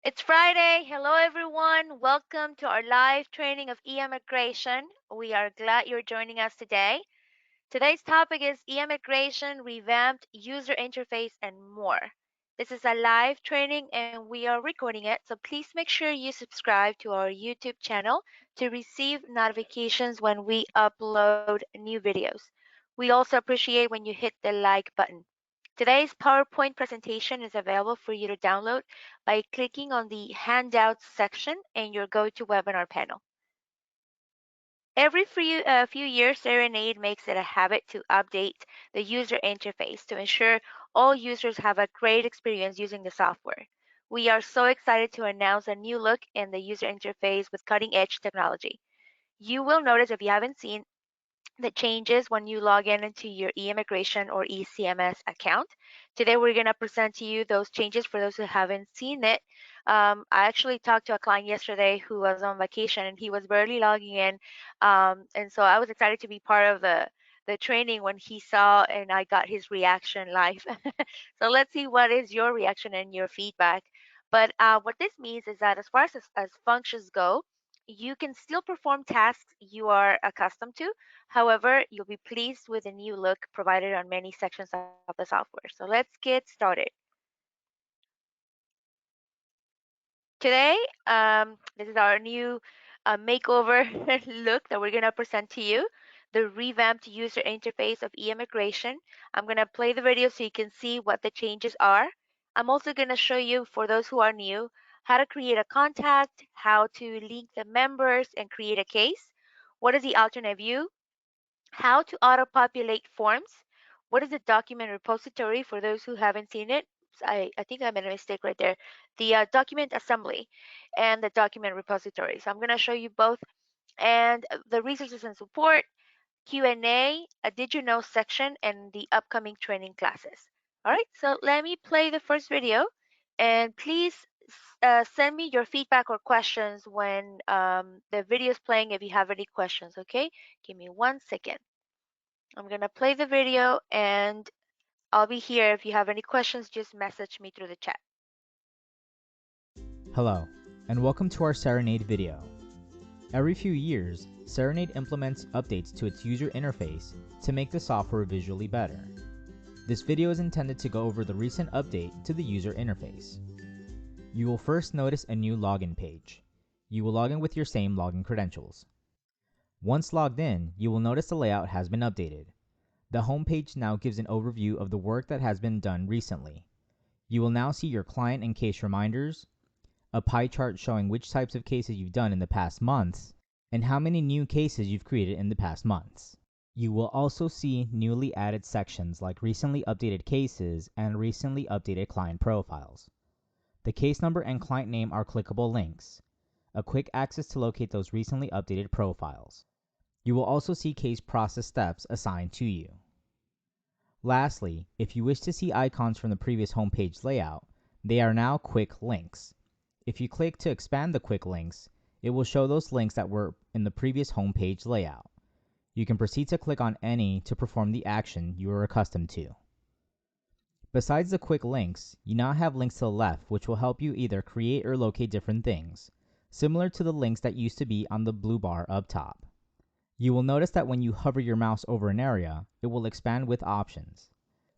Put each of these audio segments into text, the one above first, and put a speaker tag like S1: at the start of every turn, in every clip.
S1: It's Friday. Hello, everyone. Welcome to our live training of eIMMIGRATION. We are glad you're joining us today. Today's topic is eIMMIGRATION, Revamped, User Interface, and more. This is a live training and we are recording it, so please make sure you subscribe to our YouTube channel to receive notifications when we upload new videos. We also appreciate when you hit the like button. Today's PowerPoint presentation is available for you to download by clicking on the Handouts section in your GoToWebinar panel. Every few years, Cerenade makes it a habit to update the user interface to ensure all users have a great experience using the software. We are so excited to announce a new look in the user interface with cutting-edge technology. You will notice, if you haven't seen, the changes when you log in into your eImmigration or eCMS account. Today we're going to present to you those changes for those who haven't seen it. I actually talked to a client yesterday who was on vacation and he was barely logging in. And so I was excited to be part of the training when he saw and I got his reaction live. So let's see what is your reaction and your feedback. But what this means is that as far as functions go, you can still perform tasks you are accustomed to. However, you'll be pleased with the new look provided on many sections of the software. So let's get started. Today, this is our new makeover look that we're going to present to you, the revamped user interface of eImmigration. I'm going to play the video so you can see what the changes are. I'm also going to show you, for those who are new, how to create a contact, how to link the members and create a case, what is the alternate view, how to auto-populate forms. What is a document repository for those who haven't seen it? I think I made a mistake right there. The document assembly and the document repository. So I'm going to show you both and the resources and support, Q&A, a did you know section, and the upcoming training classes. All right, so let me play the first video and please send me your feedback or questions when the video is playing if you have any questions, okay? Give me 1 second. I'm gonna play the video and I'll be here. If you have any questions, just message me through the chat.
S2: Hello, and welcome to our Cerenade video. Every few years, Cerenade implements updates to its user interface to make the software visually better. This video is intended to go over the recent update to the user interface. You will first notice a new login page. You will log in with your same login credentials. Once logged in, you will notice the layout has been updated. The home page now gives an overview of the work that has been done recently. You will now see your client and case reminders, a pie chart showing which types of cases you've done in the past months, and how many new cases you've created in the past months. You will also see newly added sections like recently updated cases and recently updated client profiles. The case number and client name are clickable links, a quick access to locate those recently updated profiles. You will also see case process steps assigned to you. Lastly, if you wish to see icons from the previous homepage layout, they are now quick links. If you click to expand the quick links, it will show those links that were in the previous homepage layout. You can proceed to click on any to perform the action you are accustomed to. Besides the quick links, you now have links to the left which will help you either create or locate different things, similar to the links that used to be on the blue bar up top. You will notice that when you hover your mouse over an area, it will expand with options.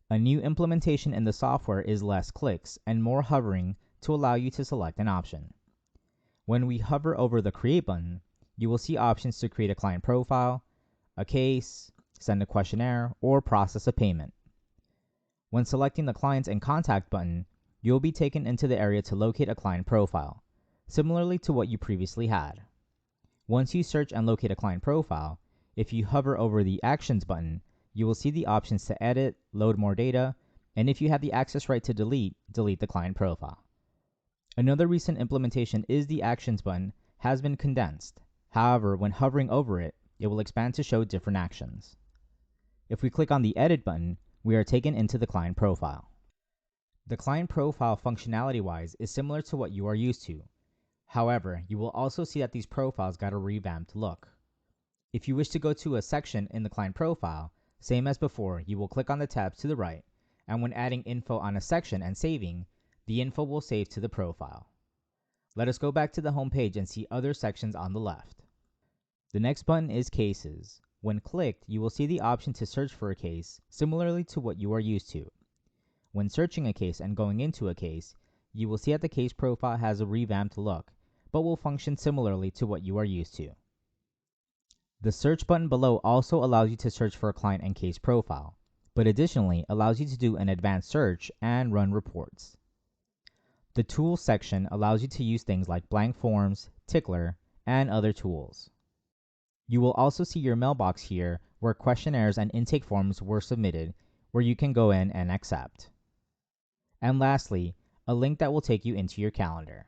S2: A new implementation in the software is less clicks and more hovering to allow you to select an option. When we hover over the Create button, you will see options to create a client profile, a case, send a questionnaire, or process a payment. When selecting the Clients and Contact button, you will be taken into the area to locate a client profile, similarly to what you previously had. Once you search and locate a client profile, if you hover over the Actions button, you will see the options to edit, load more data, and if you have the access right to delete the client profile. Another recent implementation is the Actions button has been condensed. However, when hovering over it, it will expand to show different actions. If we click on the Edit button, we are taken into the client profile. The client profile functionality-wise is similar to what you are used to. However, you will also see that these profiles got a revamped look. If you wish to go to a section in the client profile, same as before, you will click on the tabs to the right, and when adding info on a section and saving, the info will save to the profile. Let us go back to the home page and see other sections on the left. The next button is Cases. When clicked, you will see the option to search for a case, similarly to what you are used to. When searching a case and going into a case, you will see that the case profile has a revamped look, but will function similarly to what you are used to. The search button below also allows you to search for a client and case profile, but additionally allows you to do an advanced search and run reports. The Tools section allows you to use things like blank forms, tickler, and other tools. You will also see your mailbox here where questionnaires and intake forms were submitted, where you can go in and accept. And lastly, a link that will take you into your calendar.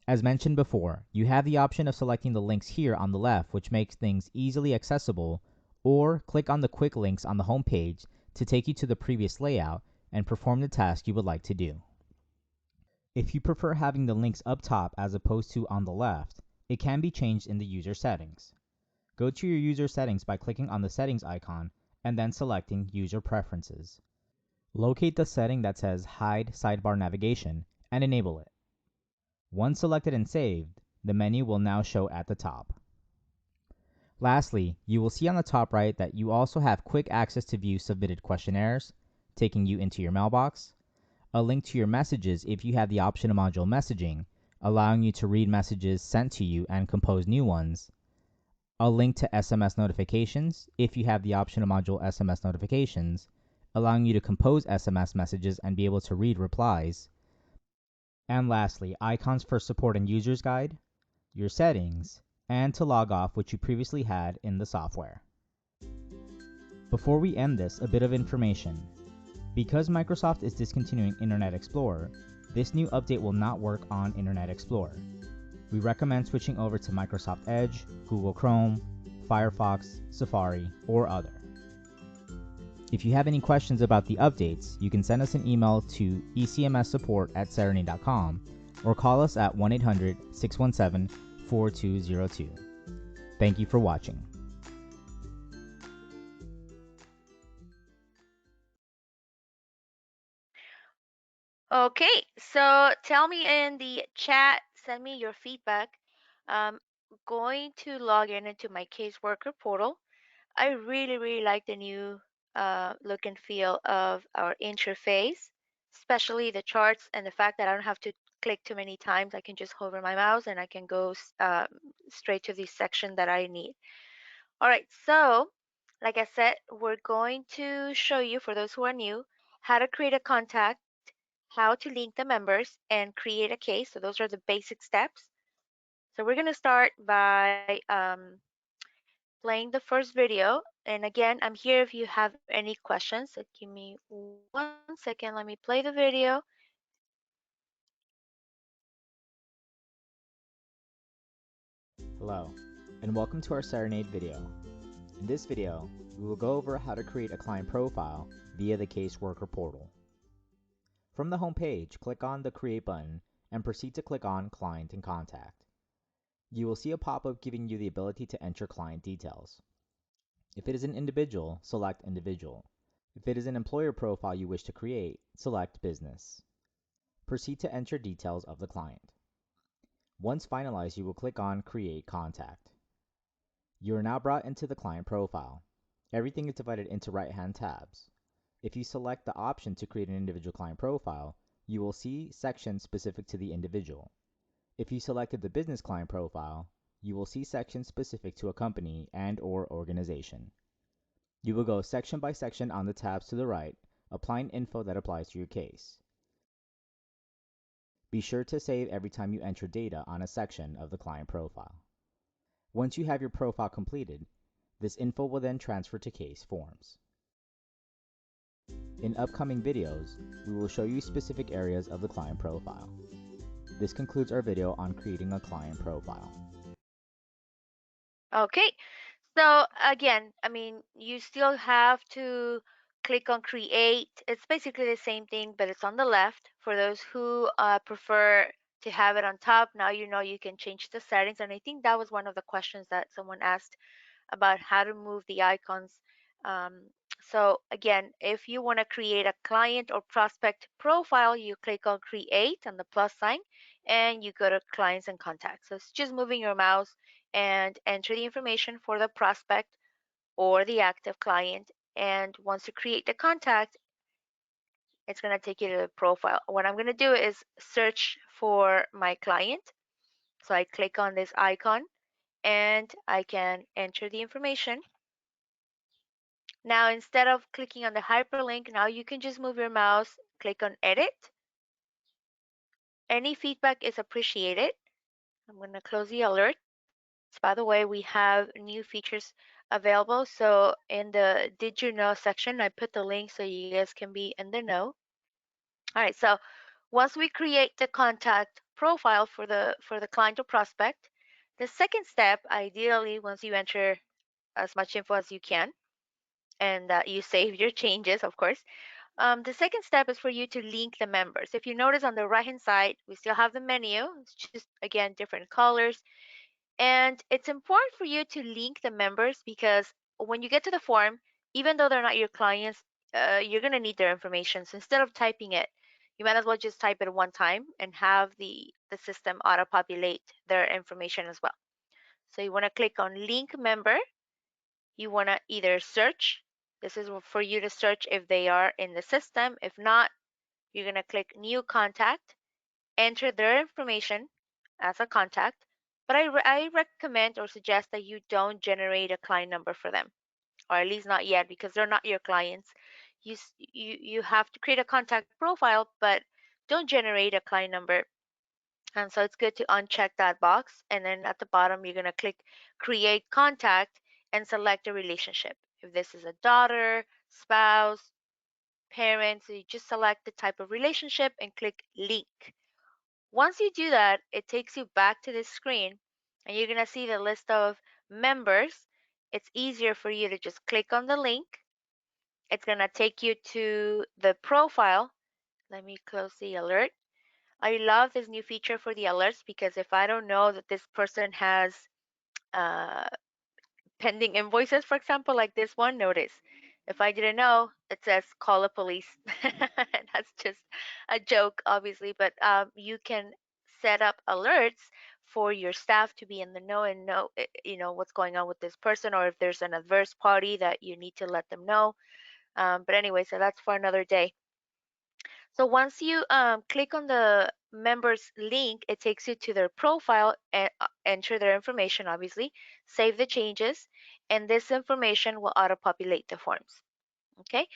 S2: As mentioned before, you have the option of selecting the links here on the left, which makes things easily accessible, or click on the quick links on the home page to take you to the previous layout and perform the task you would like to do. If you prefer having the links up top as opposed to on the left, it can be changed in the user settings. Go to your user settings by clicking on the settings icon and then selecting User Preferences. Locate the setting that says Hide Sidebar Navigation and enable it. Once selected and saved, the menu will now show at the top. Lastly, you will see on the top right that you also have quick access to view submitted questionnaires, taking you into your mailbox, a link to your messages if you have the option of module messaging, allowing you to read messages sent to you and compose new ones, a link to SMS notifications if you have the option of module SMS notifications, allowing you to compose SMS messages and be able to read replies, and lastly, icons for support and users guide, your settings, and to log off, which you previously had in the software. Before we end this, a bit of information. Because Microsoft is discontinuing Internet Explorer, this new update will not work on Internet Explorer. We recommend switching over to Microsoft Edge, Google Chrome, Firefox, Safari, or other. If you have any questions about the updates, you can send us an email to ecmssupport@cerenade.com or call us at 1-800-617-4202. Thank you for watching.
S1: Okay, so tell me in the chat, send me your feedback. I'm going to log in into my caseworker portal. I really like the new look and feel of our interface, especially the charts and the fact that I don't have to click too many times. I can just hover my mouse and I can go straight to the section that I need. All right, so like I said, we're going to show you, for those who are new, how to create a contact, how to link the members, and create a case. So those are the basic steps. So we're going to start by playing the first video. And again, I'm here if you have any questions. So give me 1 second. Let me play the video.
S2: Hello, and welcome to our Cerenade video. In this video, we will go over how to create a client profile via the Caseworker portal. From the home page, click on the Create button and proceed to click on Client and Contact. You will see a pop-up giving you the ability to enter client details. If it is an individual, select Individual. If it is an employer profile you wish to create, select Business. Proceed to enter details of the client. Once finalized, you will click on Create Contact. You are now brought into the client profile. Everything is divided into right-hand tabs. If you select the option to create an individual client profile, you will see sections specific to the individual. If you selected the business client profile, you will see sections specific to a company and/or organization. You will go section by section on the tabs to the right, applying info that applies to your case. Be sure to save every time you enter data on a section of the client profile. Once you have your profile completed, this info will then transfer to case forms. In upcoming videos, we will show you specific areas of the client profile. This concludes our video on creating a client profile.
S1: Okay, so again, I mean, you still have to click on create. It's basically the same thing, but it's on the left. For those who prefer to have it on top, now you know you can change the settings. And I think that was one of the questions that someone asked about how to move the icons. Um, so again, if you want to create a client or prospect profile, you click on create and the plus sign, and you go to clients and contacts. So it's just moving your mouse and enter the information for the prospect or the active client. And once you create the contact, it's going to take you to the profile. What I'm going to do is search for my client. So I click on this icon and I can enter the information. Now, instead of clicking on the hyperlink, now you can just move your mouse, click on edit. Any feedback is appreciated. I'm going to close the alerts. By the way, we have new features available. So in the Did You Know section, I put the link so you guys can be in the know. All right, so once we create the contact profile for the client or prospect, the second step, ideally, once you enter as much info as you can, and you save your changes, of course. The second step is for you to link the members. If you notice on the right hand side, we still have the menu. It's just, again, different colors. And it's important for you to link the members because when you get to the form, even though they're not your clients, you're going to need their information. So instead of typing it, you might as well just type it one time and have the system auto populate their information as well. So you want to click on link member. You want to either search. This is for you to search if they are in the system. If not, you're going to click new contact, enter their information as a contact, but I recommend or suggest that you don't generate a client number for them, or at least not yet, because they're not your clients. You have to create a contact profile, but don't generate a client number. And so it's good to uncheck that box. And then at the bottom, you're going to click create contact and select a relationship. If this is a daughter, spouse, parent, so you just select the type of relationship and click link. Once you do that, it takes you back to this screen and you're going to see the list of members. It's easier for you to just click on the link. It's going to take you to the profile. Let me close the alert. I love this new feature for the alerts because if I don't know that this person has uh, pending invoices, for example, like this one, notice. If I didn't know, it says call the police. That's just a joke, obviously, but you can set up alerts for your staff to be in the know and know, what's going on with this person, or if there's an adverse party that you need to let them know. But anyway, so that's for another day. So once you click on the members link, it takes you to their profile and enter their information, obviously, save the changes, and this information will auto-populate the forms. Okay.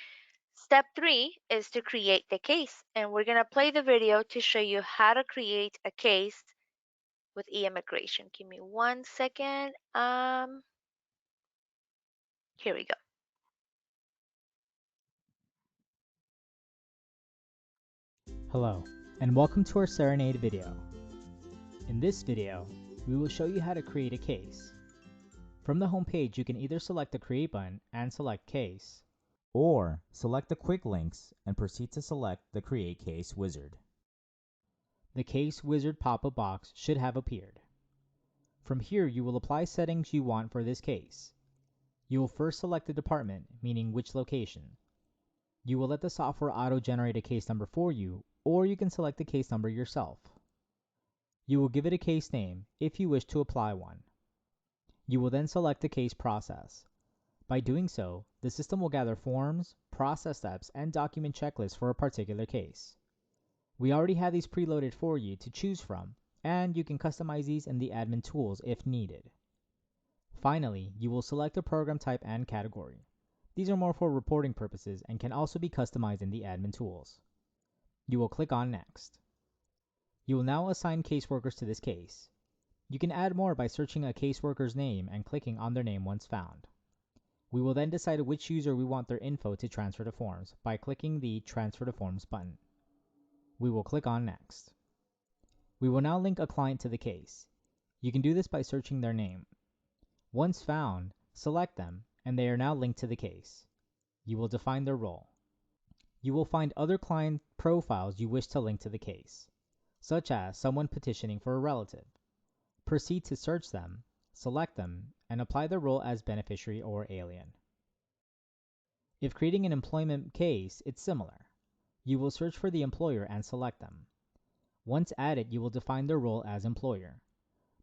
S1: Step 3 is to create the case, and we're gonna play the video to show you how to create a case with eIMMIGRATION. Give me 1 second. Here we go.
S2: Hello, and welcome to our Cerenade video. In this video, we will show you how to create a case. From the home page, you can either select the Create button and select Case, or select the quick links and proceed to select the Create Case wizard. The Case wizard pop-up box should have appeared. From here, you will apply settings you want for this case. You will first select the department, meaning which location. You will let the software auto-generate a case number for you, or you can select the case number yourself. You will give it a case name if you wish to apply one. You will then select the case process. By doing so, the system will gather forms, process steps, and document checklists for a particular case. We already have these preloaded for you to choose from, and you can customize these in the admin tools if needed. Finally, you will select a program type and category. These are more for reporting purposes and can also be customized in the admin tools. You will click on Next. You will now assign caseworkers to this case. You can add more by searching a caseworker's name and clicking on their name once found. We will then decide which user we want their info to transfer to forms by clicking the Transfer to Forms button. We will click on Next. We will now link a client to the case. You can do this by searching their name. Once found, select them, and they are now linked to the case. You will define their role. You will find other client profiles you wish to link to the case, such as someone petitioning for a relative. Proceed to search them, select them, and apply their role as beneficiary or alien. If creating an employment case, it's similar. You will search for the employer and select them. Once added, you will define their role as employer.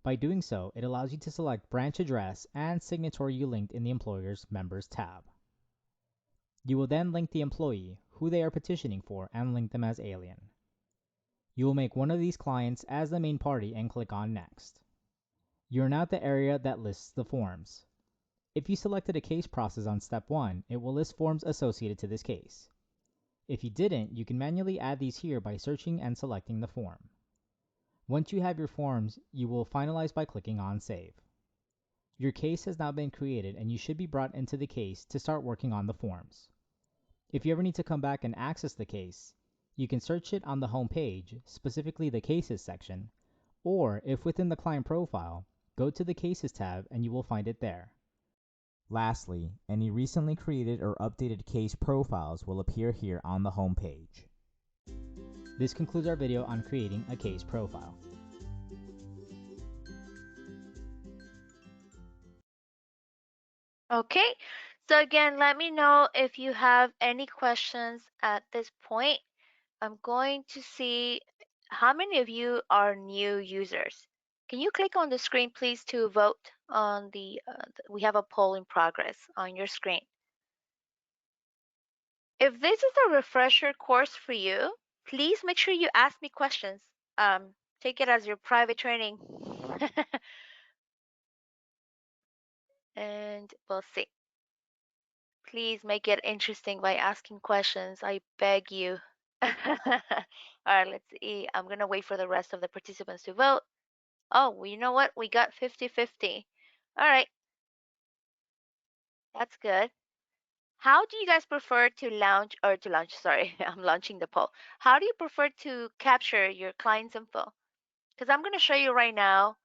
S2: By doing so, it allows you to select branch address and signatory you linked in the Employer's Members tab. You will then link the employee, who they are petitioning for, and link them as alien. You will make one of these clients as the main party and click on Next. You are now at the area that lists the forms. If you selected a case process on step 1, it will list forms associated to this case. If you didn't, you can manually add these here by searching and selecting the form. Once you have your forms, you will finalize by clicking on Save. Your case has now been created and you should be brought into the case to start working on the forms. If you ever need to come back and access the case, you can search it on the home page, specifically the Cases section, or if within the client profile, go to the Cases tab and you will find it there. Lastly, any recently created or updated case profiles will appear here on the home page. This concludes our video on creating a case profile.
S1: Okay, so again, let me know if you have any questions at this point. I'm going to see how many of you are new users. Can you click on the screen, please, to vote on we have a poll in progress on your screen. If this is a refresher course for you, please make sure you ask me questions. Take it as your private training. And we'll see. Please make it interesting by asking questions. I beg you. All right, let's see. I'm going to wait for the rest of the participants to vote. Oh, well, you know what? We got 50-50. All right, that's good. How do you guys prefer to launch, sorry, I'm launching the poll. How do you prefer to capture your client's info? Because I'm going to show you right now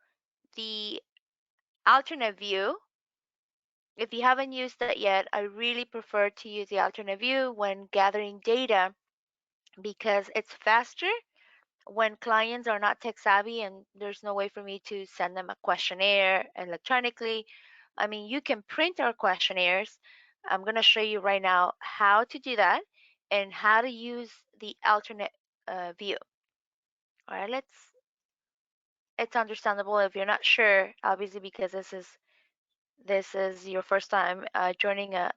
S1: the alternate view. If you haven't used that yet, I really prefer to use the alternate view when gathering data because it's faster when clients are not tech savvy and there's no way for me to send them a questionnaire electronically. I mean, you can print our questionnaires. I'm going to show you right now how to do that and how to use the alternate view. All right, it's understandable if you're not sure, obviously, because this is your first time joining a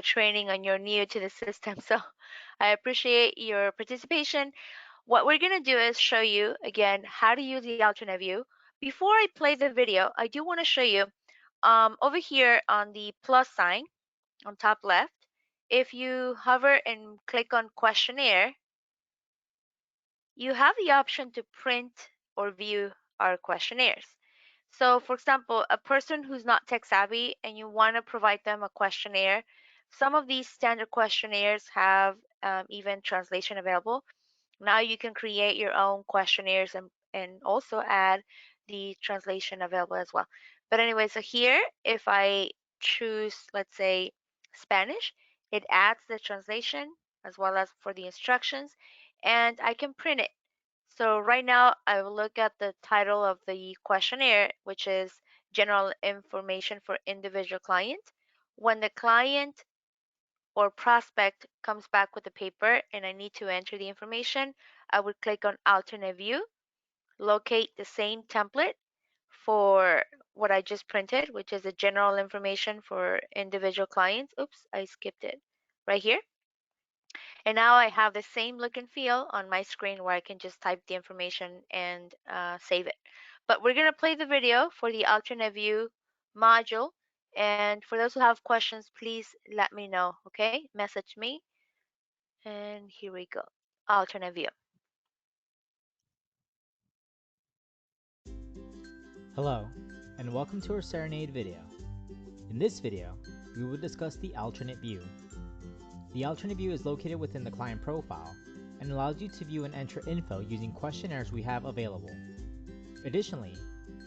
S1: training and you're new to the system. So I appreciate your participation. What we're going to do is show you again how to use the alternate view. Before I play the video, I do want to show you over here on the plus sign on top left. If you hover and click on questionnaire, you have the option to print or view our questionnaires. So for example, a person who's not tech savvy and you want to provide them a questionnaire, some of these standard questionnaires have even translation available. Now you can create your own questionnaires and also add the translation available as well. But anyway, so here, if I choose, let's say, Spanish, it adds the translation as well as for the instructions, and I can print it. So right now, I will look at the title of the questionnaire, which is General Information for Individual Client. When the client or prospect comes back with the paper and I need to enter the information, I would click on alternate view, locate the same template for what I just printed, which is the general information for individual clients. Oops, I skipped it right here. And now I have the same look and feel on my screen where I can just type the information and save it. But we're going to play the video for the alternate view module. And for those who have questions, please let me know, okay? Message me. And here we go. Alternate view.
S2: Hello, and welcome to our Cerenade video. In this video, we will discuss the alternate view. The alternate view is located within the client profile and allows you to view and enter info using questionnaires we have available. Additionally,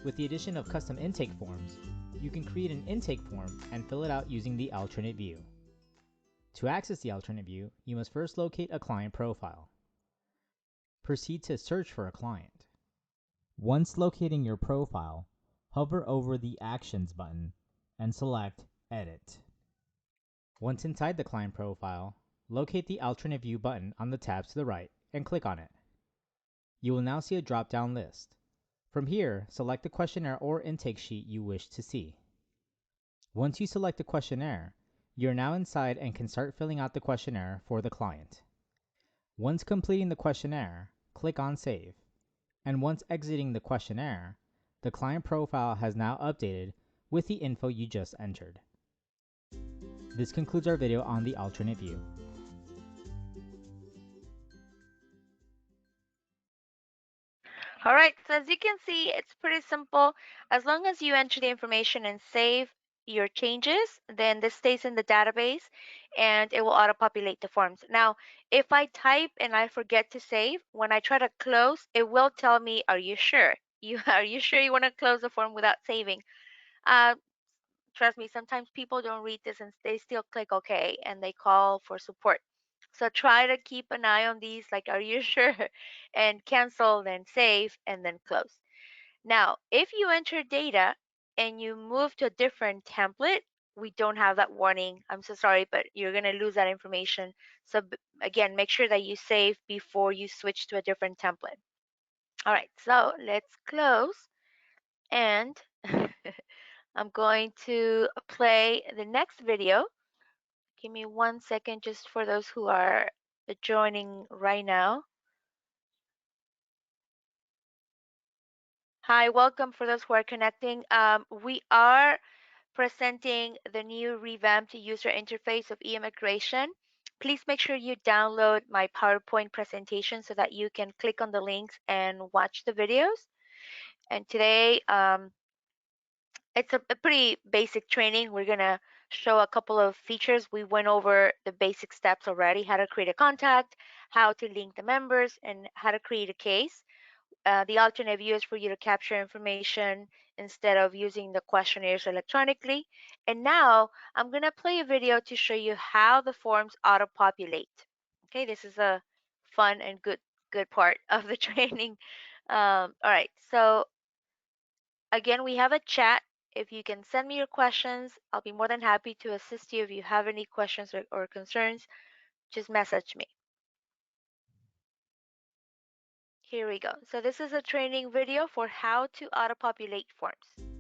S2: with the addition of custom intake forms, you can create an intake form and fill it out using the alternate view. To access the alternate view, you must first locate a client profile. Proceed to search for a client. Once locating your profile, hover over the Actions button and select Edit. Once inside the client profile, locate the Alternate View button on the tabs to the right and click on it. You will now see a drop-down list. From here, select the questionnaire or intake sheet you wish to see. Once you select the questionnaire, you are now inside and can start filling out the questionnaire for the client. Once completing the questionnaire, click on Save. And once exiting the questionnaire, the client profile has now updated with the info you just entered. This concludes our video on the alternate view.
S1: All right, so as you can see, it's pretty simple. As long as you enter the information and save your changes, then this stays in the database and it will auto-populate the forms. Now, if I type and I forget to save, when I try to close, it will tell me, are you sure? Are you sure you want to close the form without saving? Uh, Trust me, sometimes people don't read this and they still click OK and they call for support. So try to keep an eye on these, like, are you sure? And cancel, then save, and then close. Now, if you enter data and you move to a different template, we don't have that warning. I'm so sorry, but you're going to lose that information. So again, make sure that you save before you switch to a different template. All right, so let's close and I'm going to play the next video. Give me 1 second just for those who are joining right now. Hi, welcome for those who are connecting. We are presenting the new revamped user interface of eIMMIGRATION. Please make sure you download my PowerPoint presentation so that you can click on the links and watch the videos. And today, it's a pretty basic training. We're gonna show a couple of features. We went over the basic steps already, how to create a contact, how to link the members, and how to create a case. The alternate view is for you to capture information instead of using the questionnaires electronically. And now I'm gonna play a video to show you how the forms auto-populate. Okay, this is a fun and good part of the training. All right, so again, we have a chat. If you can send me your questions, I'll be more than happy to assist you. If you have any questions or concerns, just message me. Here we go. So this is a training video for how to auto-populate forms.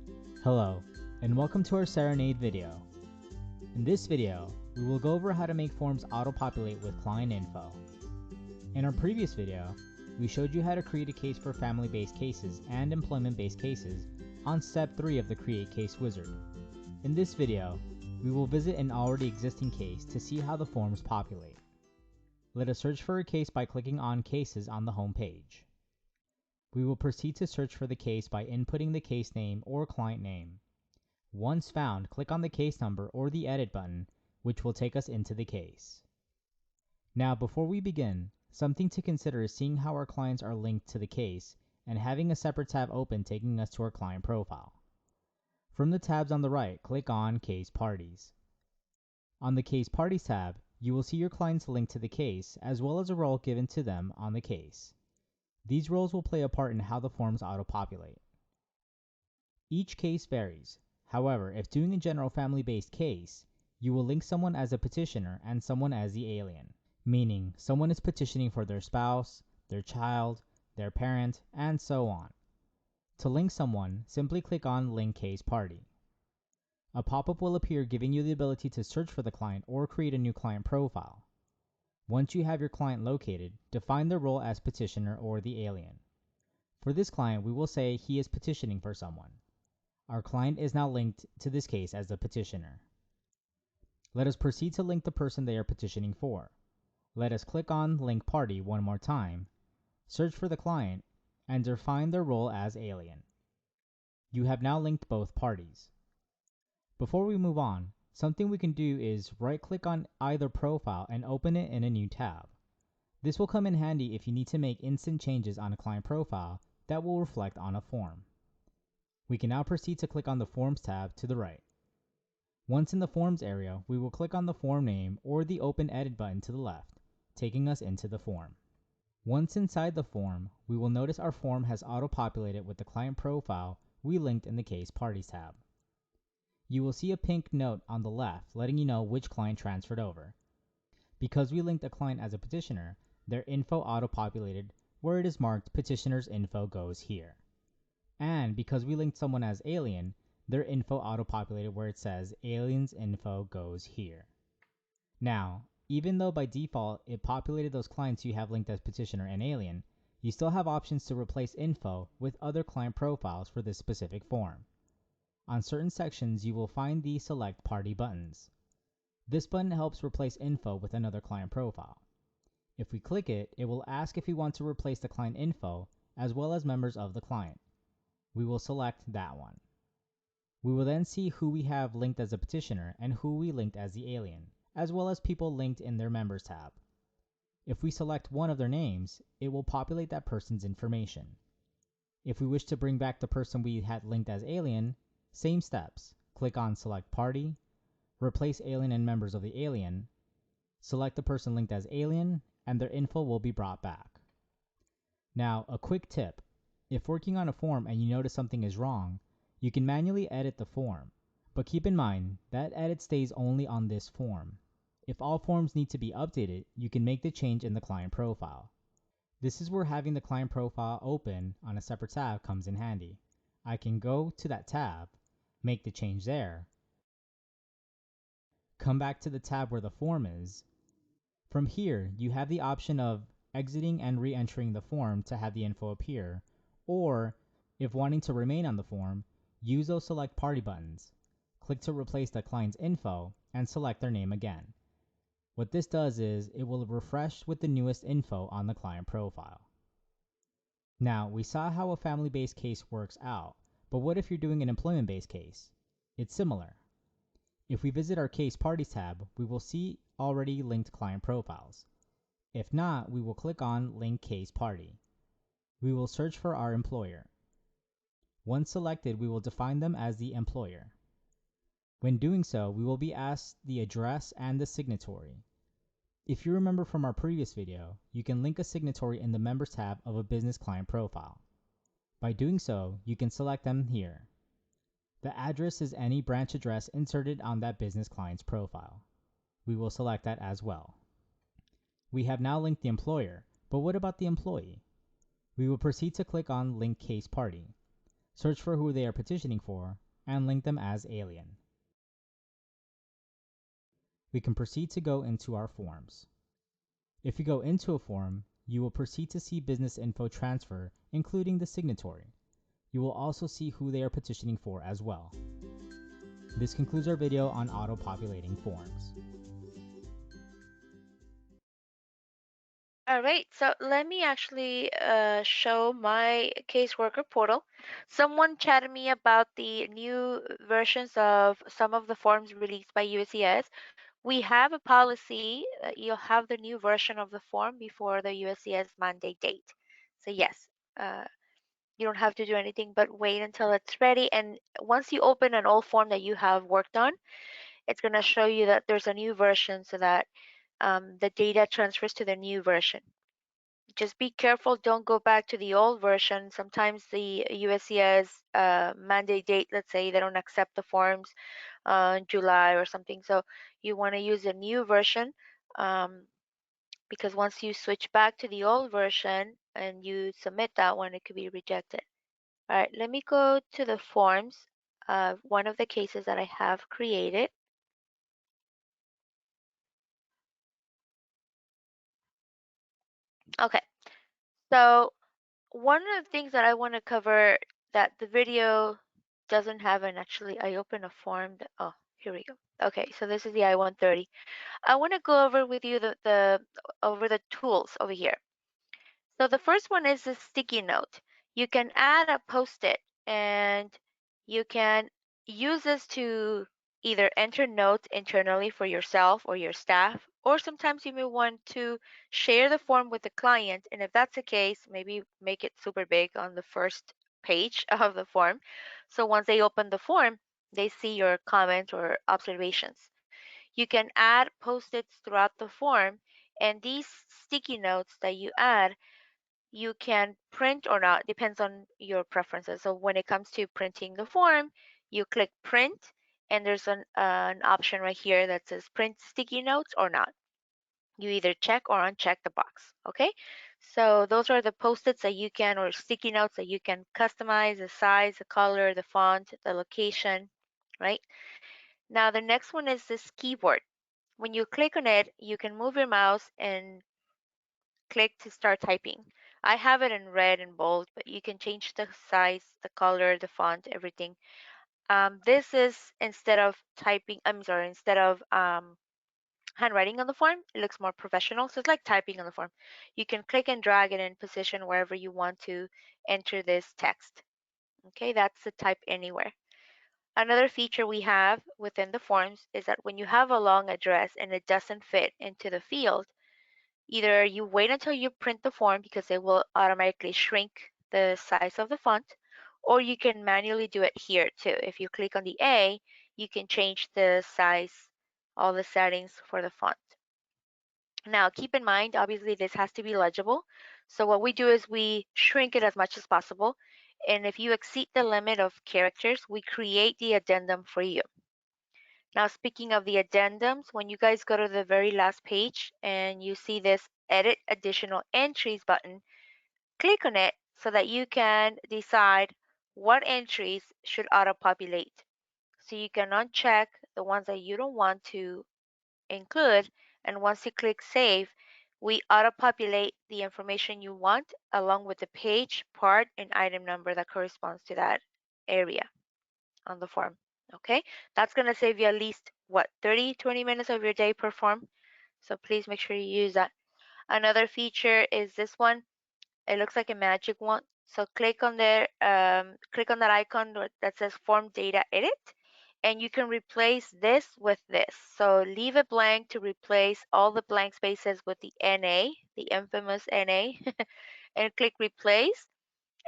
S2: Hello, and welcome to our Cerenade video. In this video, we will go over how to make forms auto-populate with client info. In our previous video, we showed you how to create a case for family-based cases and employment-based cases on step 3 of the Create Case wizard. In this video, we will visit an already existing case to see how the forms populate. Let us search for a case by clicking on Cases on the home page. We will proceed to search for the case by inputting the case name or client name. Once found, click on the case number or the Edit button, which will take us into the case. Now, before we begin, something to consider is seeing how our clients are linked to the case and having a separate tab open taking us to our client profile. From the tabs on the right, click on Case Parties. On the Case Parties tab, you will see your clients linked to the case as well as a role given to them on the case. These roles will play a part in how the forms auto-populate. Each case varies. However, if doing a general family-based case, you will link someone as a petitioner and someone as the alien, meaning someone is petitioning for their spouse, their child, their parent, and so on. To link someone, simply click on Link Case Party. A pop-up will appear giving you the ability to search for the client or create a new client profile. Once you have your client located, define their role as petitioner or the alien. For this client, we will say he is petitioning for someone. Our client is now linked to this case as the petitioner. Let us proceed to link the person they are petitioning for. Let us click on Link Party one more time, search for the client, and define their role as alien. You have now linked both parties. Before we move on, something we can do is right-click on either profile and open it in a new tab. This will come in handy if you need to make instant changes on a client profile that will reflect on a form. We can now proceed to click on the Forms tab to the right. Once in the Forms area, we will click on the form name or the Open Edit button to the left, taking us into the form. Once inside the form, we will notice our form has auto-populated with the client profile we linked in the Case Parties tab. You will see a pink note on the left letting you know which client transferred over. Because we linked a client as a petitioner, their info auto-populated where it is marked petitioner's info goes here. And because we linked someone as alien, their info auto-populated where it says alien's info goes here. Now, even though by default it populated those clients you have linked as petitioner and alien, you still have options to replace info with other client profiles for this specific form. On certain sections, you will find the Select Party buttons. This button helps replace info with another client profile. If we click it, it will ask if we want to replace the client info as well as members of the client. We will select that one. We will then see who we have linked as a petitioner and who we linked as the alien, as well as people linked in their Members tab. If we select one of their names, it will populate that person's information. If we wish to bring back the person we had linked as alien, same steps. Click on Select Party, replace alien and members of the alien, select the person linked as alien, and their info will be brought back. Now, a quick tip. If working on a form and you notice something is wrong, you can manually edit the form, but keep in mind that edit stays only on this form. If all forms need to be updated, you can make the change in the client profile. This is where having the client profile open on a separate tab comes in handy. I can go to that tab, make the change there, come back to the tab where the form is. From here, you have the option of exiting and re-entering the form to have the info appear, or, if wanting to remain on the form, use those Select Party buttons. Click to replace the client's info and select their name again. What this does is it will refresh with the newest info on the client profile. Now, we saw how a family-based case works out, but what if you're doing an employment-based case? It's similar. If we visit our Case Parties tab, we will see already linked client profiles. If not, we will click on Link Case Party. We will search for our employer. Once selected, we will define them as the employer. When doing so, we will be asked the address and the signatory. If you remember from our previous video, you can link a signatory in the Members tab of a business client profile. By doing so, you can select them here. The address is any branch address inserted on that business client's profile. We will select that as well. We have now linked the employer, but what about the employee? We will proceed to click on Link Case Party, search for who they are petitioning for, and link them as alien. We can proceed to go into our forms. If you go into a form, you will proceed to see business info transfer, including the signatory. You will also see who they are petitioning for as well. This concludes our video on auto-populating forms.
S1: All right, so let me actually show my caseworker portal. Someone chatted me about the new versions of some of the forms released by USCIS. We have a policy that you'll have the new version of the form before the USCIS mandate date. So yes, uh, you don't have to do anything but wait until it's ready. And once you open an old form that you have worked on, it's going to show you that there's a new version so that the data transfers to the new version. Just be careful, don't go back to the old version. Sometimes the USCIS mandate date, let's say they don't accept the forms in July or something. So you want to use a new version um, because once you switch back to the old version and you submit that one, it could be rejected. All right, let me go to the forms of one of the cases that I have created. Okay, so one of the things that I want to cover that the video doesn't have, and actually I open a form that, oh, here we go. Okay, so this is the I-130. I want to go over with you over the tools over here. So the first one is a sticky note. You can add a post-it and you can use this to either enter notes internally for yourself or your staff, or sometimes you may want to share the form with the client. And if that's the case, maybe make it super big on the first page of the form. So once they open the form, they see your comment or observations. You can add post-its throughout the form, and these sticky notes that you add you can print or not, depends on your preferences. So when it comes to printing the form, you click print and there's an option right here that says print sticky notes or not. You either check or uncheck the box, okay? So those are the post-its that you can, or sticky notes that you can customize, the size, the color, the font, the location, right? Now the next one is this keyboard. When you click on it, you can move your mouse and click to start typing. I have it in red and bold, but you can change the size, the color, the font, everything. This is instead of typing, I'm sorry, instead of handwriting on the form, it looks more professional. So it's like typing on the form. You can click and drag it in position wherever you want to enter this text. Okay, that's the type anywhere. Another feature we have within the forms is that when you have a long address and it doesn't fit into the field, either you wait until you print the form because it will automatically shrink the size of the font, or you can manually do it here too. If you click on the A, you can change the size, all the settings for the font. Now, keep in mind, obviously, this has to be legible. So what we do is we shrink it as much as possible. And if you exceed the limit of characters, we create the addendum for you. Now, speaking of the addendums, when you guys go to the very last page and you see this Edit Additional Entries button, click on it so that you can decide what entries should auto-populate. So you can uncheck the ones that you don't want to include, and once you click Save, we auto-populate the information you want along with the page, part, and item number that corresponds to that area on the form. Okay, that's going to save you at least what, 30-20 minutes of your day per form. So please make sure you use that. Another feature is this one. It looks like a magic wand. So click on there, click on that icon that says Form Data Edit, and you can replace this with this. So leave it blank to replace all the blank spaces with the NA, the infamous NA, and click Replace.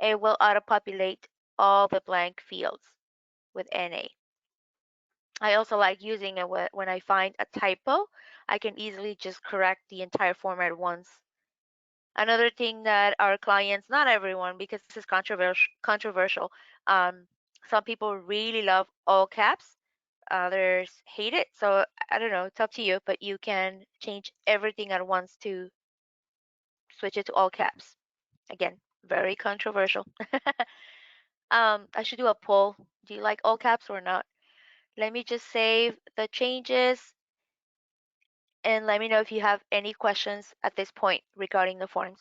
S1: It will auto-populate all the blank fields with NA. I also like using it when I find a typo. I can easily just correct the entire format at once. Another thing that our clients, not everyone, because this is controversial, um, some people really love all caps, others hate it. So I don't know, it's up to you, but you can change everything at once to switch it to all caps. Again, very controversial. I should do a poll. Do you like all caps or not? Let me just save the changes and let me know if you have any questions at this point regarding the forms.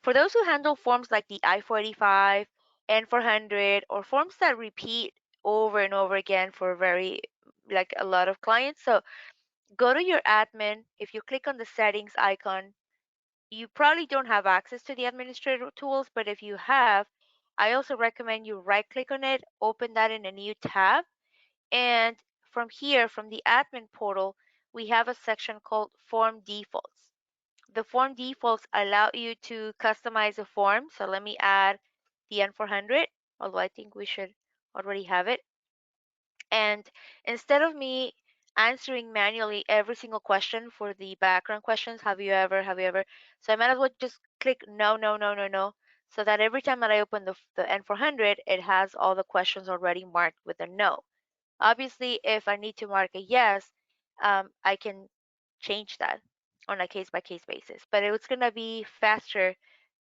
S1: For those who handle forms like the I-485, N-400, or forms that repeat over and over again for like a lot of clients, so go to your admin. If you click on the settings icon, you probably don't have access to the administrator tools, but if you have, I also recommend you right click on it, open that in a new tab, and from here, from the admin portal, we have a section called Form Defaults. The form defaults allow you to customize a form. So let me add the N400, although I think we should already have it. And instead of me answering manually every single question for the background questions, have you ever, so I might as well just click no, no, no, no, no, so that every time that I open the N400, it has all the questions already marked with a no. Obviously, if I need to mark a yes, I can change that on a case by case basis, but it's going to be faster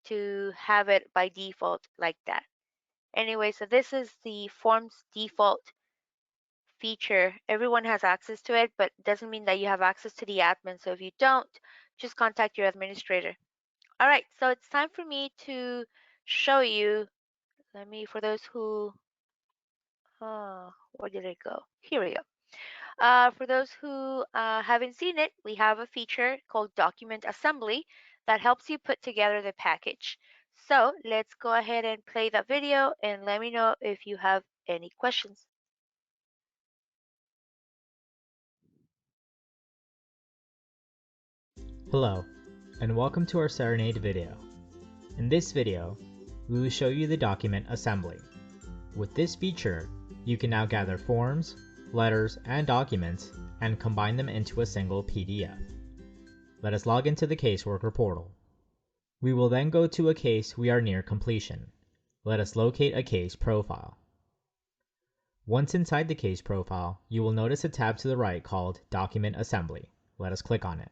S1: to have it by default like that. Anyway, so this is the forms default feature. Everyone has access to it, but it doesn't mean that you have access to the admin. So if you don't, just contact your administrator. All right, so it's time for me to show you. For those who, where did it go? Here we go. For those who haven't seen it, we have a feature called Document Assembly that helps you put together the package. So let's go ahead and play that video and let me know if you have any questions.
S2: Hello, and welcome to our Cerenade video. In this video, we will show you the document assembly. With this feature, you can now gather forms, letters, and documents and combine them into a single PDF. Let us log into the caseworker portal. We will then go to a case we are near completion. Let us locate a case profile. Once inside the case profile, you will notice a tab to the right called Document Assembly. Let us click on it.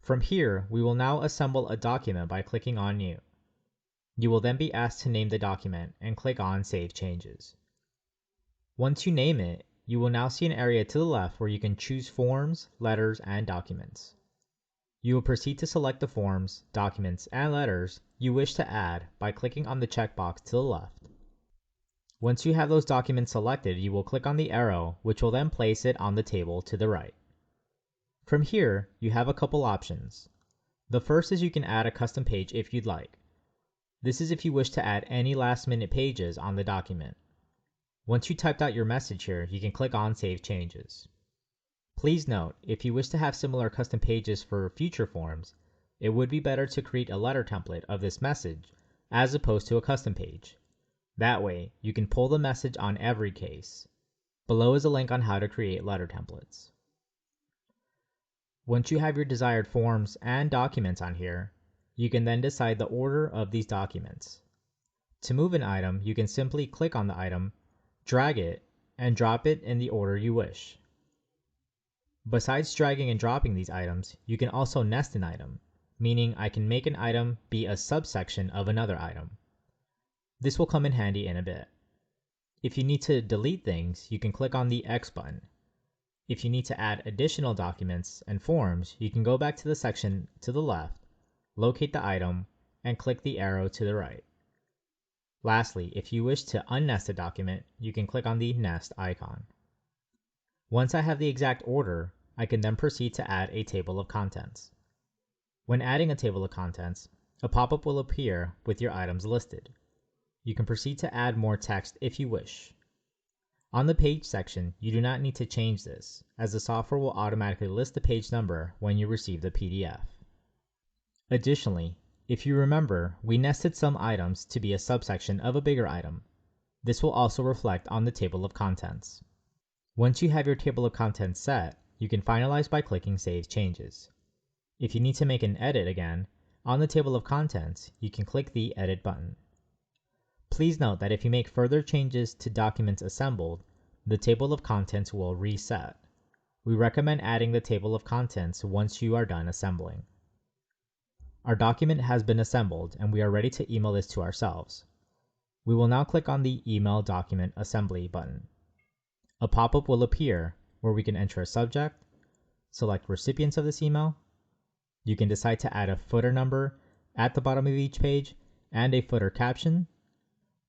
S2: From here, we will now assemble a document by clicking on New. You will then be asked to name the document and click on Save Changes. Once you name it, you will now see an area to the left where you can choose forms, letters, and documents. You will proceed to select the forms, documents, and letters you wish to add by clicking on the checkbox to the left. Once you have those documents selected, you will click on the arrow, which will then place it on the table to the right. From here, you have a couple options. The first is you can add a custom page if you'd like. This is if you wish to add any last-minute pages on the document. Once you typed out your message here, you can click on Save Changes. Please note, if you wish to have similar custom pages for future forms, it would be better to create a letter template of this message as opposed to a custom page. That way, you can pull the message on every case. Below is a link on how to create letter templates. Once you have your desired forms and documents on here, you can then decide the order of these documents. To move an item, you can simply click on the item, drag it, and drop it in the order you wish. Besides dragging and dropping these items, you can also nest an item, meaning I can make an item be a subsection of another item. This will come in handy in a bit. If you need to delete things, you can click on the X button. If you need to add additional documents and forms, you can go back to the section to the left, locate the item, and click the arrow to the right. Lastly, if you wish to unnest a document, you can click on the Nest icon. Once I have the exact order, I can then proceed to add a table of contents. When adding a table of contents, a pop-up will appear with your items listed. You can proceed to add more text if you wish. On the page section, you do not need to change this, as the software will automatically list the page number when you receive the PDF. Additionally, if you remember, we nested some items to be a subsection of a bigger item. This will also reflect on the table of contents. Once you have your table of contents set, you can finalize by clicking Save Changes. If you need to make an edit again, on the table of contents, you can click the Edit button. Please note that if you make further changes to documents assembled, the table of contents will reset. We recommend adding the table of contents once you are done assembling. Our document has been assembled and we are ready to email this to ourselves. We will now click on the Email Document Assembly button. A pop-up will appear where we can enter a subject, select recipients of this email. You can decide to add a footer number at the bottom of each page and a footer caption.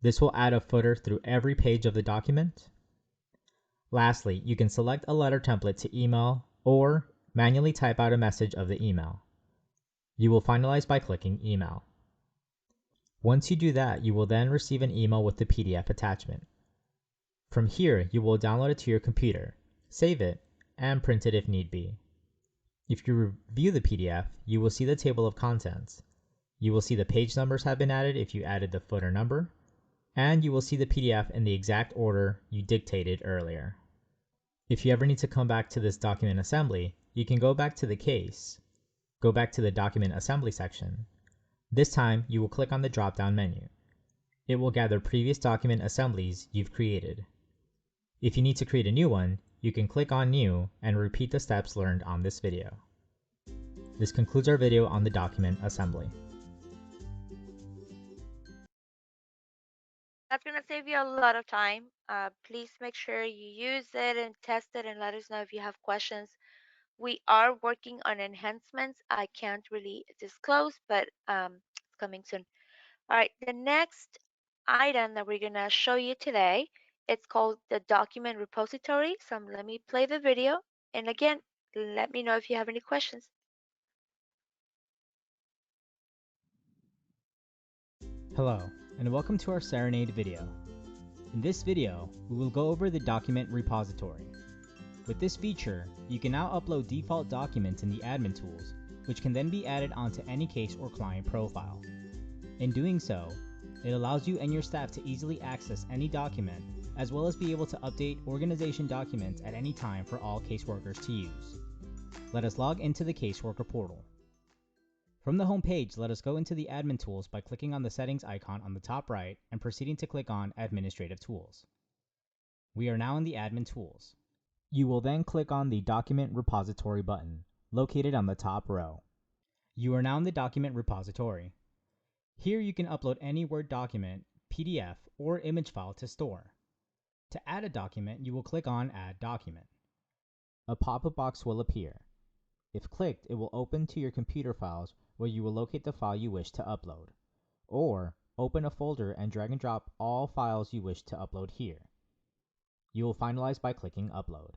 S2: This will add a footer through every page of the document. Lastly, you can select a letter template to email or manually type out a message of the email. You will finalize by clicking Email. Once you do that, you will then receive an email with the PDF attachment. From here, you will download it to your computer, save it, and print it if need be. If you review the PDF, you will see the table of contents. You will see the page numbers have been added if you added the footer number, and you will see the PDF in the exact order you dictated earlier. If you ever need to come back to this document assembly, you can go back to the case, go back to the document assembly section. This time, you will click on the drop-down menu. It will gather previous document assemblies you've created. If you need to create a new one, you can click on New and repeat the steps learned on this video. This concludes our video on the document assembly.
S1: That's going to save you a lot of time. Please make sure you use it and test it and let us know if you have questions. We are working on enhancements. I can't really disclose, but it's coming soon. All right, the next item that we're going to show you today, it's called the document repository. So let me play the video. And again, let me know if you have any questions.
S2: Hello, and welcome to our Cerenade video. In this video, we will go over the document repository. With this feature, you can now upload default documents in the admin tools, which can then be added onto any case or client profile. In doing so, it allows you and your staff to easily access any document, as well as be able to update organization documents at any time for all caseworkers to use. Let us log into the caseworker portal. From the home page, let us go into the admin tools by clicking on the settings icon on the top right and proceeding to click on Administrative Tools. We are now in the admin tools. You will then click on the Document Repository button, located on the top row. You are now in the document repository. Here you can upload any Word document, PDF, or image file to store. To add a document, you will click on Add Document. A pop-up box will appear. If clicked, it will open to your computer files where you will locate the file you wish to upload. Or open a folder and drag and drop all files you wish to upload here. You will finalize by clicking Upload.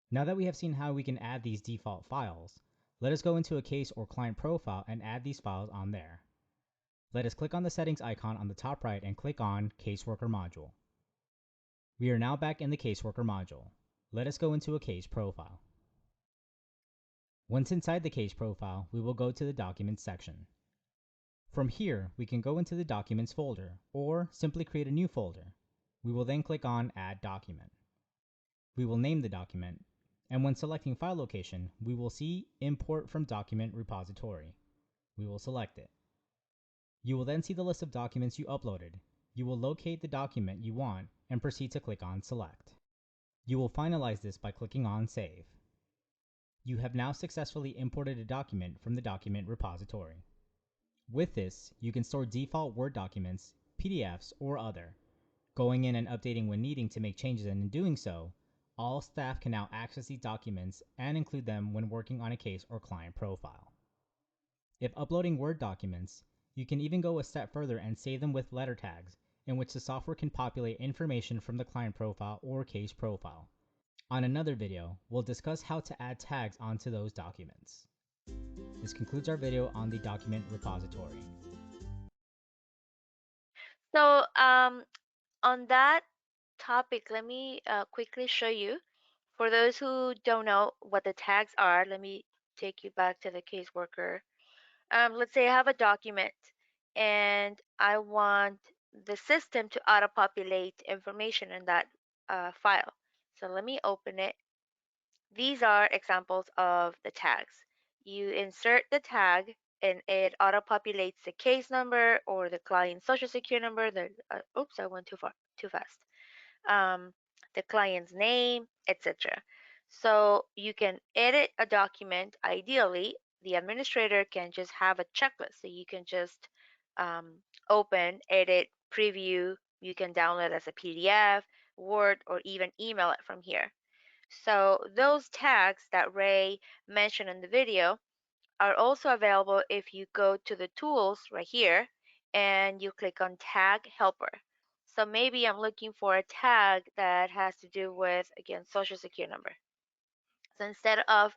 S2: Now that we have seen how we can add these default files, let us go into a case or client profile and add these files on there. Let us click on the settings icon on the top right and click on Caseworker module. We are now back in the Caseworker module. Let us go into a case profile. Once inside the case profile, we will go to the Documents section. From here, we can go into the Documents folder, or simply create a new folder. We will then click on Add Document. We will name the document, and when selecting file location, we will see Import from Document Repository. We will select it. You will then see the list of documents you uploaded. You will locate the document you want and proceed to click on Select. You will finalize this by clicking on Save. You have now successfully imported a document from the document repository. With this, you can store default Word documents, PDFs, or other, going in and updating when needing to make changes, and in doing so, all staff can now access these documents and include them when working on a case or client profile. If uploading Word documents, you can even go a step further and save them with letter tags, in which the software can populate information from the client profile or case profile. On another video, we'll discuss how to add tags onto those documents. This concludes our video on the document repository.
S1: So, on that topic, let me quickly show you. For those who don't know what the tags are, let me take you back to the caseworker. Let's say I have a document and I want the system to auto-populate information in that file. So let me open it. These are examples of the tags. You insert the tag and it auto-populates the case number or the client's social security number. Oops, I went too fast. Um, the client's name, etc. So you can edit a document. Ideally, the administrator can just have a checklist. So you can just open, edit, preview. You can download as a PDF, Word, or even email it from here. So those tags that Ray mentioned in the video are also available if you go to the tools right here and you click on Tag Helper. So maybe I'm looking for a tag that has to do with, again, social security number. So instead of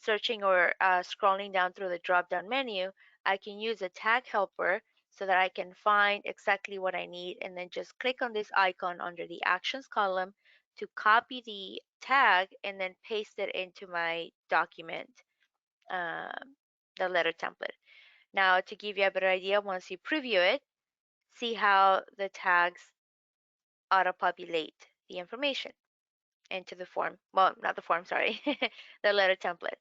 S1: searching or scrolling down through the drop down menu, I can use a tag helper so that I can find exactly what I need and then just click on this icon under the actions column to copy the tag and then paste it into my document, um, the letter template. Now, to give you a better idea, once you preview it, see how the tags auto-populate the information into the form. Well, not the form, sorry, the letter template.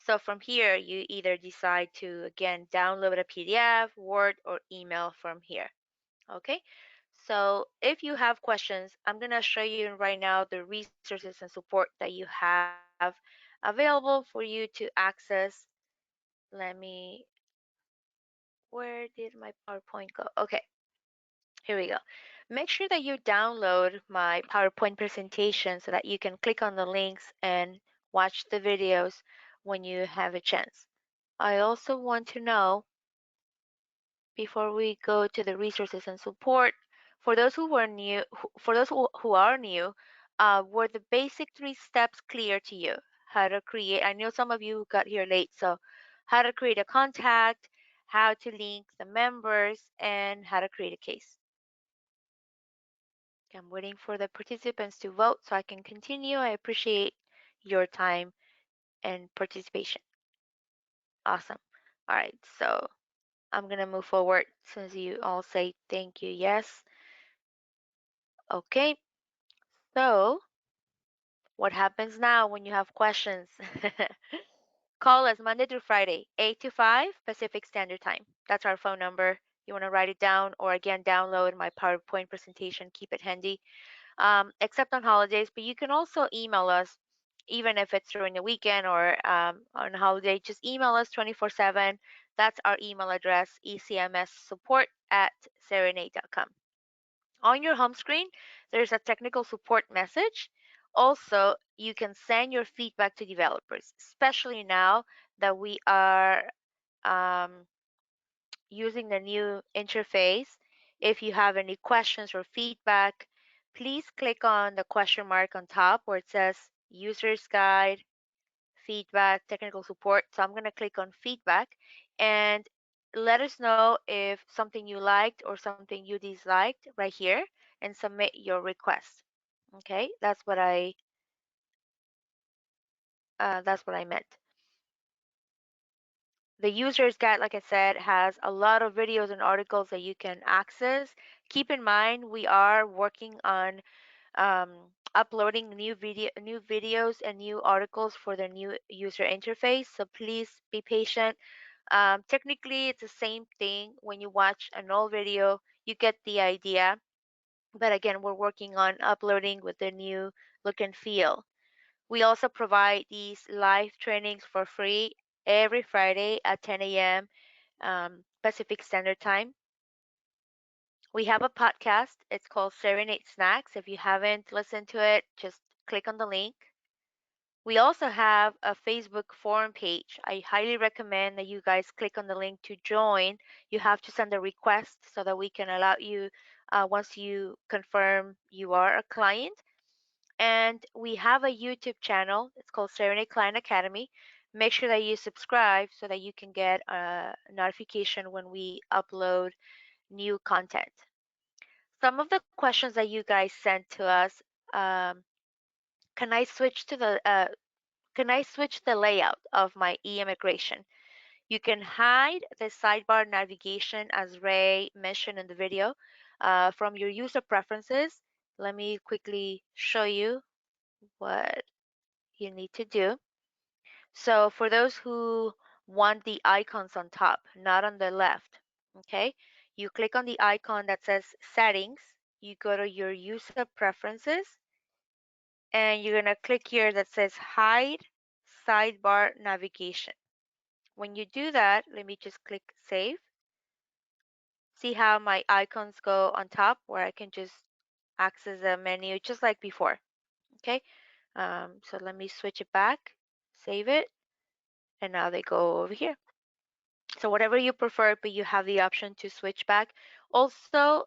S1: So from here, you either decide to, again, download a PDF, Word, or email from here. Okay? So if you have questions, I'm going to show you right now the resources and support that you have available for you to access. Let me, where did my PowerPoint go? Okay, here we go. Make sure that you download my PowerPoint presentation so that you can click on the links and watch the videos when you have a chance. I also want to know, before we go to the resources and support, for those who were new, for those who are new, were the basic 3 steps clear to you? How to create, I know some of you got here late, so how to create a contact, how to link the members, and how to create a case. I'm waiting for the participants to vote so I can continue. I appreciate your time and participation. Awesome. All right, so I'm gonna move forward since you all say thank you, yes. Okay, so what happens now when you have questions? Call us Monday through Friday, 8 to 5 Pacific Standard Time. That's our phone number. You want to write it down or again download my PowerPoint presentation, keep it handy. Except on holidays, but you can also email us even if it's during the weekend or on holiday, just email us 24/7. That's our email address, ecmssupport@serenade.com. On your home screen, there's a technical support message. Also, you can send your feedback to developers, especially now that we are um, using the new interface. If you have any questions or feedback, please click on the question mark on top where it says User's Guide, Feedback, Technical Support. So I'm going to click on Feedback and let us know if something you liked or something you disliked right here and submit your request. Okay, that's what I meant. The user's guide, like I said, has a lot of videos and articles that you can access. Keep in mind, we are working on uploading new videos and new articles for the new user interface. So please be patient. Technically, it's the same thing. When you watch an old video, you get the idea. But again, we're working on uploading with the new look and feel. We also provide these live trainings for free every Friday at 10 a.m. Pacific Standard Time. We have a podcast. It's called Serenade Snacks. If you haven't listened to it, just click on the link. We also have a Facebook forum page. I highly recommend that you guys click on the link to join. You have to send a request so that we can allow you, once you confirm you are a client. And we have a YouTube channel. It's called Serenade Client Academy. Make sure that you subscribe so that you can get a notification when we upload new content. Some of the questions that you guys sent to us, um, can I switch to the can I switch the layout of my e-immigration? You can hide the sidebar navigation as Ray mentioned in the video from your user preferences. Let me quickly show you what you need to do. So for those who want the icons on top, not on the left, okay, you click on the icon that says settings, you go to your user preferences, and you're gonna click here that says hide sidebar navigation. When you do that, let me just click save. See how my icons go on top where I can just access the menu just like before. Okay, so let me switch it back, save it, and now they go over here. So whatever you prefer, but you have the option to switch back. Also,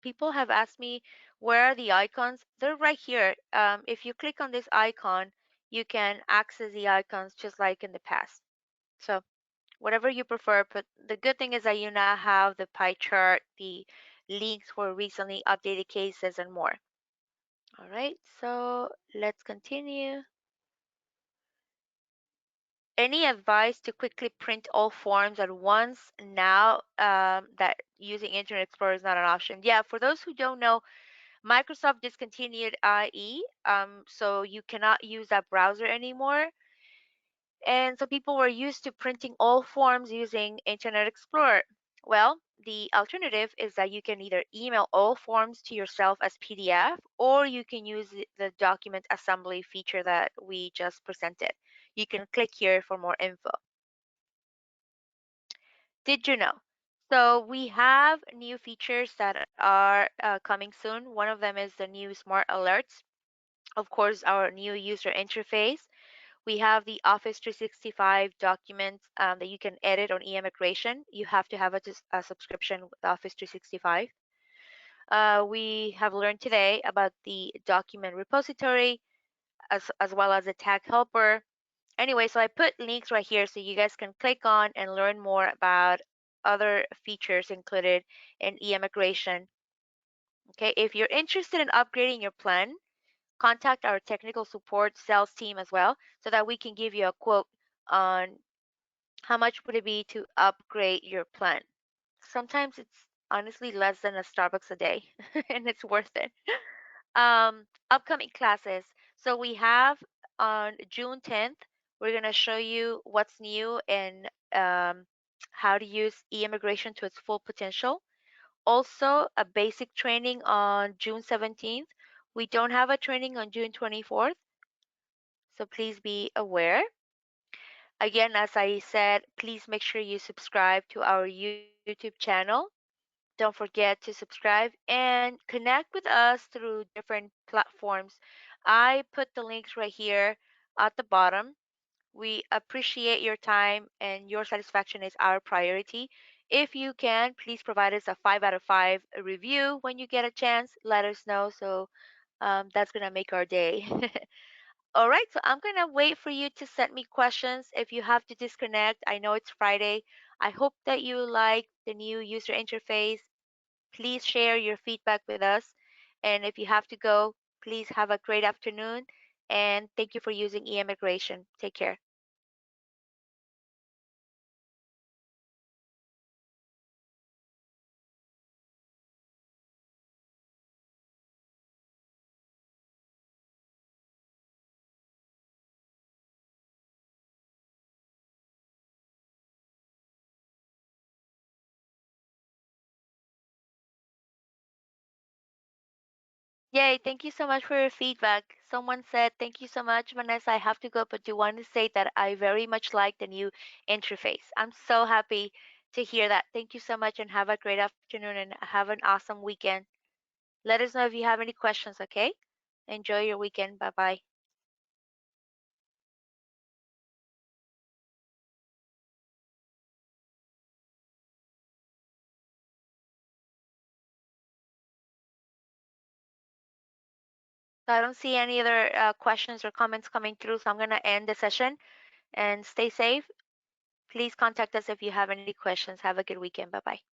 S1: people have asked me where are the icons. They're right here. If you click on this icon, you can access the icons just like in the past. So whatever you prefer, but the good thing is that you now have the pie chart, the links for recently updated cases, and more. All right, so let's continue. Any advice to quickly print all forms at once now that using Internet Explorer is not an option? Yeah, for those who don't know, Microsoft discontinued IE, so you cannot use that browser anymore. And so people were used to printing all forms using Internet Explorer. Well, the alternative is that you can either email all forms to yourself as PDF or you can use the document assembly feature that we just presented. You can click here for more info. Did you know? So we have new features that are coming soon. One of them is the new smart alerts. Of course, our new user interface. We have the Office 365 documents that you can edit on eImmigration. You have to have a subscription with Office 365. We have learned today about the document repository as well as the tag helper. Anyway, so I put links right here so you guys can click on and learn more about other features included in eImmigration. Okay, if you're interested in upgrading your plan, contact our technical support sales team as well so that we can give you a quote on how much would it be to upgrade your plan. Sometimes it's honestly less than a Starbucks a day and it's worth it. Upcoming classes. So we have on June 10th, we're going to show you what's new and how to use e-immigration to its full potential. Also, a basic training on June 17th. We don't have a training on June 24th. So please be aware. Again, as I said, please make sure you subscribe to our YouTube channel. Don't forget to subscribe and connect with us through different platforms. I put the links right here at the bottom. We appreciate your time, and your satisfaction is our priority. If you can, please provide us a 5 out of 5 review when you get a chance. Let us know. So that's going to make our day. All right, so I'm going to wait for you to send me questions. If you have to disconnect, I know it's Friday. I hope that you like the new user interface. Please share your feedback with us. And if you have to go, please have a great afternoon. And thank you for using eImmigration. Take care. Yay, thank you so much for your feedback. Someone said, thank you so much, Vanessa. I have to go, but do want to say that I very much like the new interface. I'm so happy to hear that. Thank you so much and have a great afternoon and have an awesome weekend. Let us know if you have any questions, okay? Enjoy your weekend. Bye bye. So I don't see any other questions or comments coming through, so I'm going to end the session and stay safe. Please contact us if you have any questions. Have a good weekend. Bye bye.